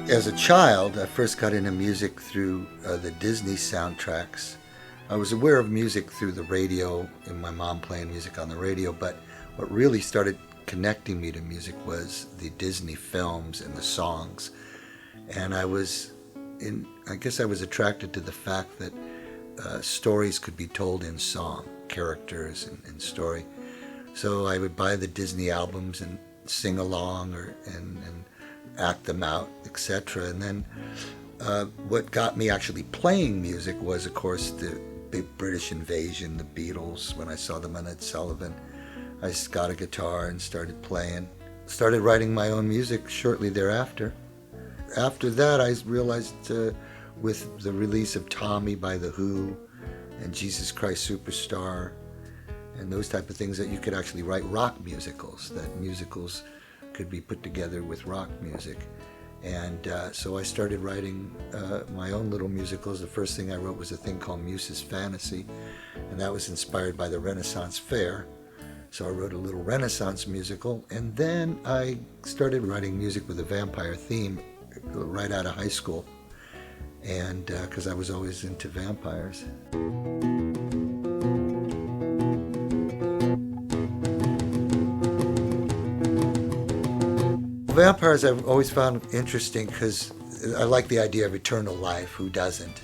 As a child, I first got into music through the Disney soundtracks. I was aware of music through the radio and my mom playing music on the radio, but what really started connecting me to music was the Disney films and the songs. And I guess I was attracted to the fact that stories could be told in song, characters and story. So I would buy the Disney albums and sing along and act them out, etc. And then what got me actually playing music was, of course, the big British invasion, the Beatles. When I saw them on Ed Sullivan, I got a guitar and started playing. Started writing my own music shortly thereafter. After that, I realized with the release of Tommy by The Who and Jesus Christ Superstar and those type of things, that you could actually write rock musicals, that musicals could be put together with rock music. And so I started writing my own little musicals. The first thing I wrote was a thing called Muse's Fantasy, and that was inspired by the Renaissance Fair. So I wrote a little Renaissance musical, and then I started writing music with a vampire theme right out of high school, and because I was always into vampires. Vampires I've always found interesting because I like the idea of eternal life. Who doesn't?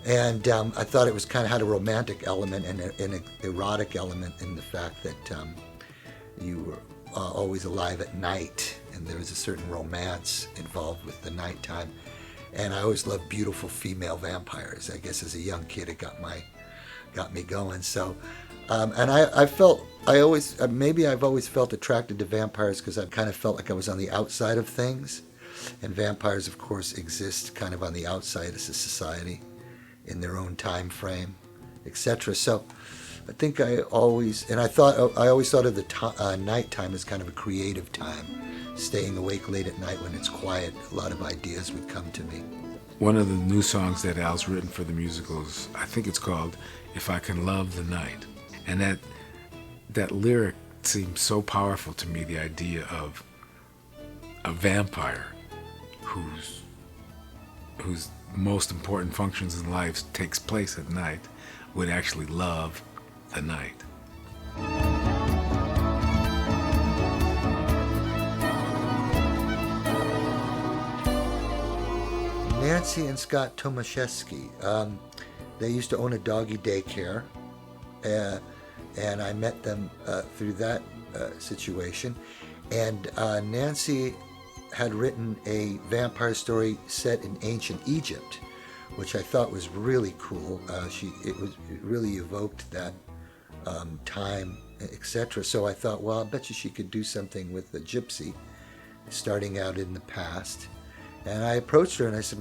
And I thought it was kind of had a romantic element and an erotic element in the fact that you were always alive at night, and there was a certain romance involved with the nighttime. And I always loved beautiful female vampires. I guess as a young kid it got me going. So, and I've always felt attracted to vampires because I kind of felt like I was on the outside of things. And vampires, of course, exist kind of on the outside of society in their own time frame, etc. So I think I always thought of the nighttime as kind of a creative time, staying awake late at night when it's quiet. A lot of ideas would come to me. One of the new songs that Al's written for the musicals, I think it's called If I Can Love the Night. And that lyric seems so powerful to me, the idea of a vampire whose most important functions in life takes place at night would actually love the night. Nancy and Scott Tomaszewski, they used to own a doggy daycare, and I met them through that situation. And Nancy had written a vampire story set in ancient Egypt, which I thought was really cool. It really evoked that time, etc. So I thought, well, I bet you she could do something with the gypsy, starting out in the past. And I approached her and I said,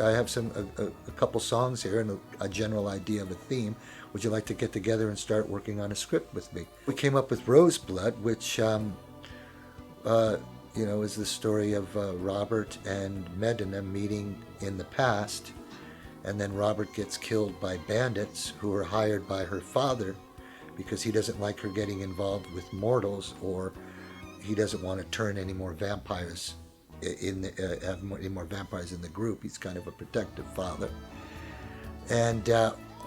I have a couple songs here and a general idea of a theme. Would you like to get together and start working on a script with me? We came up with Roseblood, which is the story of Robert and Medina meeting in the past, and then Robert gets killed by bandits who are hired by her father because he doesn't like her getting involved with mortals, or he doesn't want to turn any more vampires have any more vampires in the group. He's kind of a protective father, and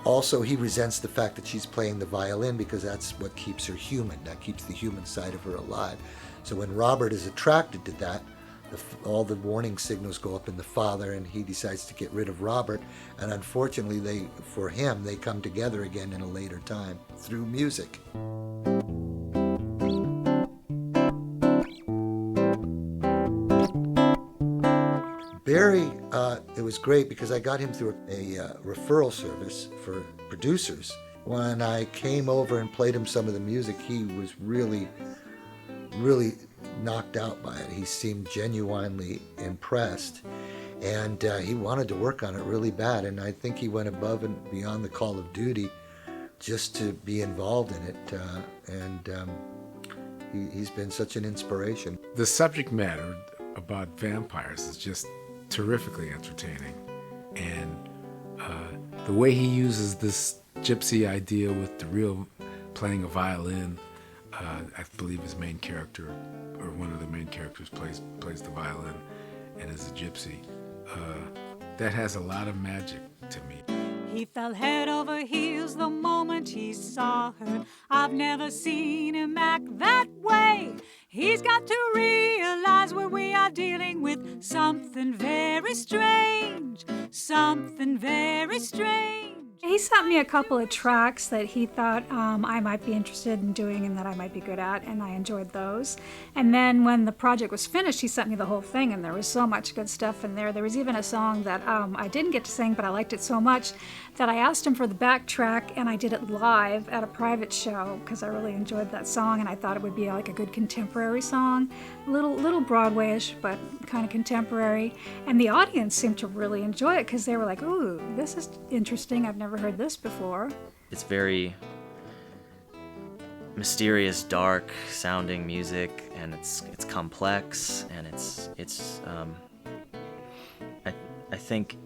also he resents the fact that she's playing the violin because that's what keeps her human. That keeps the human side of her alive. So when Robert is attracted to that, all the warning signals go up in the father, and he decides to get rid of Robert. And unfortunately, they come together again in a later time through music. Barry, it was great because I got him through a referral service for producers. When I came over and played him some of the music, he was really knocked out by it. He seemed genuinely impressed, and he wanted to work on it really bad, and I think he went above and beyond the call of duty just to be involved in it, and he's been such an inspiration. The subject matter about vampires is just terrifically entertaining, and the way he uses this gypsy idea with the real playing a violin, I believe his main character, or one of the main characters, plays the violin, and as a gypsy, that has a lot of magic to me. He fell head over heels the moment he saw her. I've never seen him act that way. He's got to realize where we are dealing with something very strange, something very strange. He sent me a couple of tracks that he thought I might be interested in doing and that I might be good at, and I enjoyed those. And then when the project was finished, he sent me the whole thing, and there was so much good stuff in there. There was even a song that I didn't get to sing, but I liked it so much that I asked him for the backtrack, and I did it live at a private show because I really enjoyed that song, and I thought it would be like a good contemporary song, a little Broadway-ish, but kind of contemporary. And the audience seemed to really enjoy it because they were like, "Ooh, this is interesting. I've never heard this before." It's very mysterious, dark sounding music, and it's complex, and I think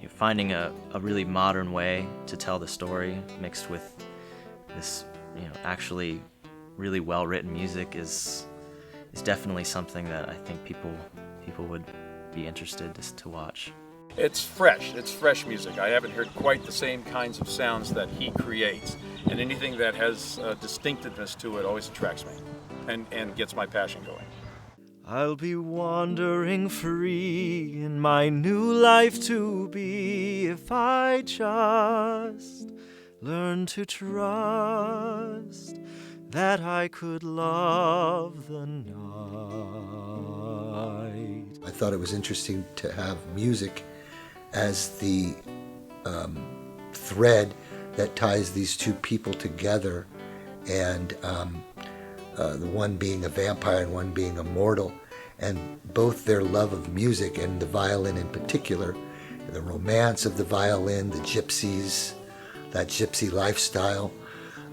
finding a really modern way to tell the story mixed with this, actually really well-written music is definitely something that I think people would be interested to watch. It's fresh music. I haven't heard quite the same kinds of sounds that he creates, and anything that has distinctiveness to it always attracts me and gets my passion going. I'll be wandering free in my new life to be, if I just learn to trust that I could love the night. I thought it was interesting to have music as the thread that ties these two people together, and the one being a vampire and one being a mortal, and both their love of music and the violin in particular, the romance of the violin, the gypsies, that gypsy lifestyle.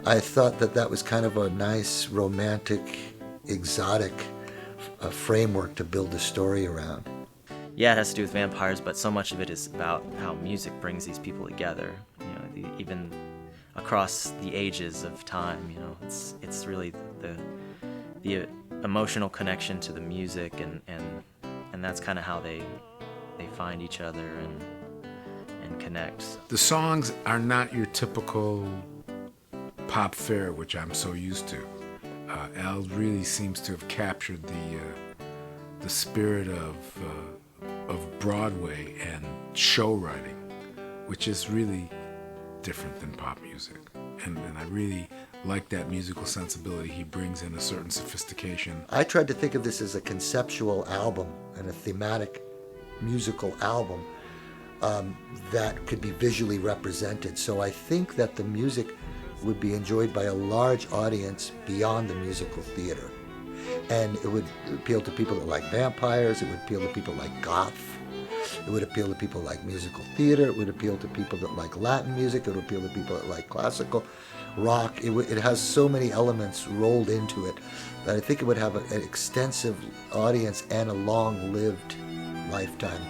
I thought that was kind of a nice, romantic, exotic framework to build a story around. Yeah, it has to do with vampires, but so much of it is about how music brings these people together, even across the ages of time. It's really the emotional connection to the music, and that's kind of how they find each other and connect. The songs are not your typical pop fare, which I'm so used to. Al really seems to have captured the spirit of Broadway and show writing, which is really different than pop music. And I really like that musical sensibility. He brings in a certain sophistication. I tried to think of this as a conceptual album and a thematic musical album that could be visually represented. So I think that the music would be enjoyed by a large audience beyond the musical theater. And it would appeal to people that like vampires, it would appeal to people like goth, it would appeal to people like musical theater, it would appeal to people that like Latin music, it would appeal to people that like classical rock. It has so many elements rolled into it that I think it would have an extensive audience and a long-lived lifetime.